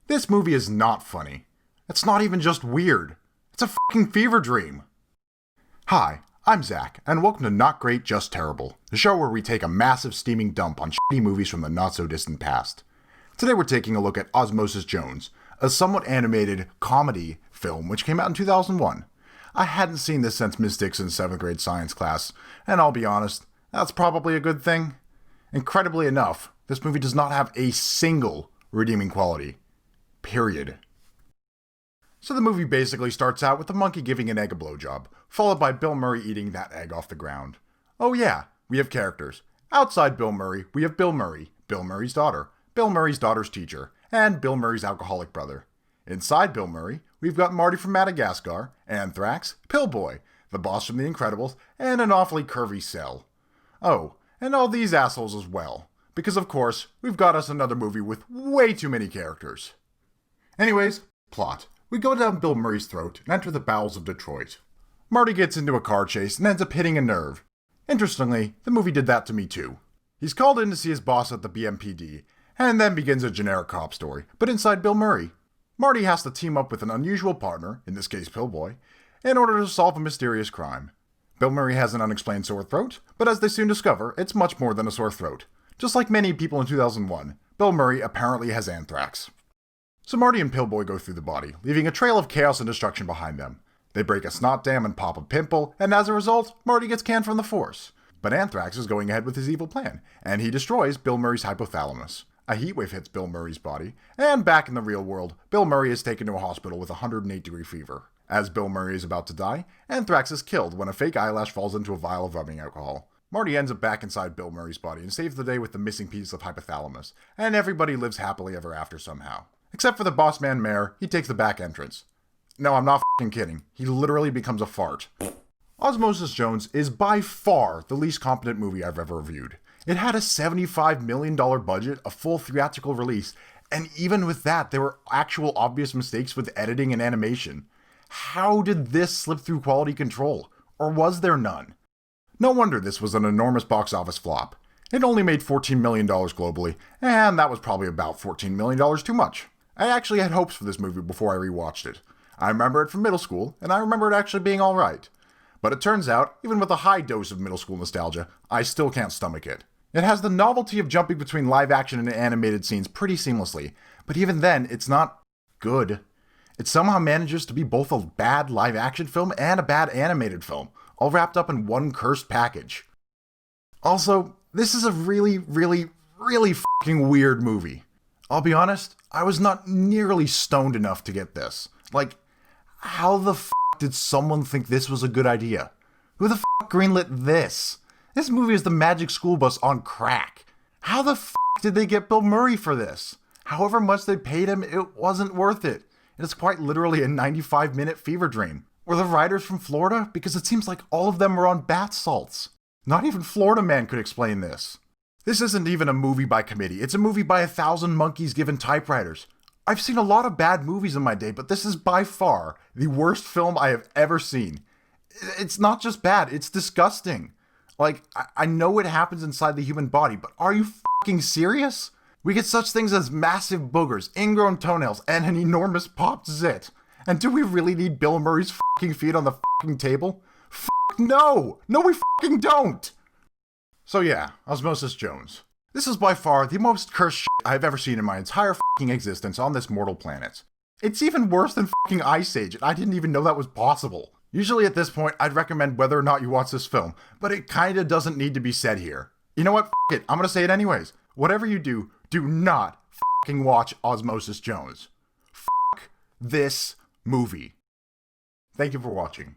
This movie is not funny. It's not even just weird. It's a fucking fever dream. Hi, I'm Zach, and welcome to Not Great, Just Terrible, the show where we take a massive steaming dump on shitty movies from the not-so-distant past. Today we're taking a look at Osmosis Jones, a somewhat animated comedy film which came out in 2001. I hadn't seen this since Miss Dixon's 7th grade science class, and I'll be honest, that's probably a good thing. Incredibly enough, this movie does not have a single redeeming quality. Period. So the movie basically starts out with the monkey giving an egg a blowjob, followed by Bill Murray eating that egg off the ground. Oh yeah, we have characters. Outside Bill Murray, we have Bill Murray, Bill Murray's daughter, Bill Murray's daughter's teacher, and Bill Murray's alcoholic brother. Inside Bill Murray, we've got Marty from Madagascar, Anthrax, Pillboy, the boss from The Incredibles, and an awfully curvy Cell. Oh, and all these assholes as well. Because of course, we've got us another movie with way too many characters. Anyways, plot. We go down Bill Murray's throat and enter the bowels of Detroit. Marty gets into a car chase and ends up hitting a nerve. Interestingly, the movie did that to me too. He's called in to see his boss at the BMPD, and then begins a generic cop story, but inside Bill Murray. Marty has to team up with an unusual partner, in this case Pillboy, in order to solve a mysterious crime. Bill Murray has an unexplained sore throat, but as they soon discover, it's much more than a sore throat. Just like many people in 2001, Bill Murray apparently has anthrax. So Marty and Pillboy go through the body, leaving a trail of chaos and destruction behind them. They break a snot dam and pop a pimple, and as a result, Marty gets canned from the force. But Anthrax is going ahead with his evil plan, and he destroys Bill Murray's hypothalamus. A heatwave hits Bill Murray's body, and back in the real world, Bill Murray is taken to a hospital with 108-degree fever. As Bill Murray is about to die, Anthrax is killed when a fake eyelash falls into a vial of rubbing alcohol. Marty ends up back inside Bill Murray's body and saves the day with the missing piece of hypothalamus, and everybody lives happily ever after somehow. Except for the boss man mayor, he takes the back entrance. No, I'm not f***ing kidding. He literally becomes a fart. Osmosis Jones is by far the least competent movie I've ever reviewed. It had a $75 million budget, a full theatrical release, and even with that, there were actual obvious mistakes with editing and animation. How did this slip through quality control? Or was there none? No wonder this was an enormous box office flop. It only made $14 million globally, and that was probably about $14 million too much. I actually had hopes for this movie before I rewatched it. I remember it from middle school, and I remember it actually being alright. But it turns out, even with a high dose of middle school nostalgia, I still can't stomach it. It has the novelty of jumping between live action and animated scenes pretty seamlessly, but even then, it's not good. It somehow manages to be both a bad live action film and a bad animated film, all wrapped up in one cursed package. Also, this is a really fucking weird movie. I'll be honest, I was not nearly stoned enough to get this. Like, how the f*** did someone think this was a good idea? Who the f*** greenlit this? This movie is the Magic School Bus on crack. How the f*** did they get Bill Murray for this? However much they paid him, it wasn't worth it. It is quite literally a 95-minute fever dream. Were the writers from Florida? Because it seems like all of them were on bath salts. Not even Florida Man could explain this. This isn't even a movie by committee. It's a movie by 1,000 monkeys given typewriters. I've seen a lot of bad movies in my day, but this is by far the worst film I have ever seen. It's not just bad, it's disgusting. Like, I know it happens inside the human body, but are you fucking serious? We get such things as massive boogers, ingrown toenails, and an enormous popped zit. And do we really need Bill Murray's fucking feet on the fucking table? No! No, we fucking don't! So yeah, Osmosis Jones. This is by far the most cursed shit I've ever seen in my entire fucking existence on this mortal planet. It's even worse than fucking Ice Age, and I didn't even know that was possible. Usually at this point, I'd recommend whether or not you watch this film, but it kinda doesn't need to be said here. You know what? F it, I'm gonna say it anyways. Whatever you do, do not fucking watch Osmosis Jones. Fuck this movie. Thank you for watching.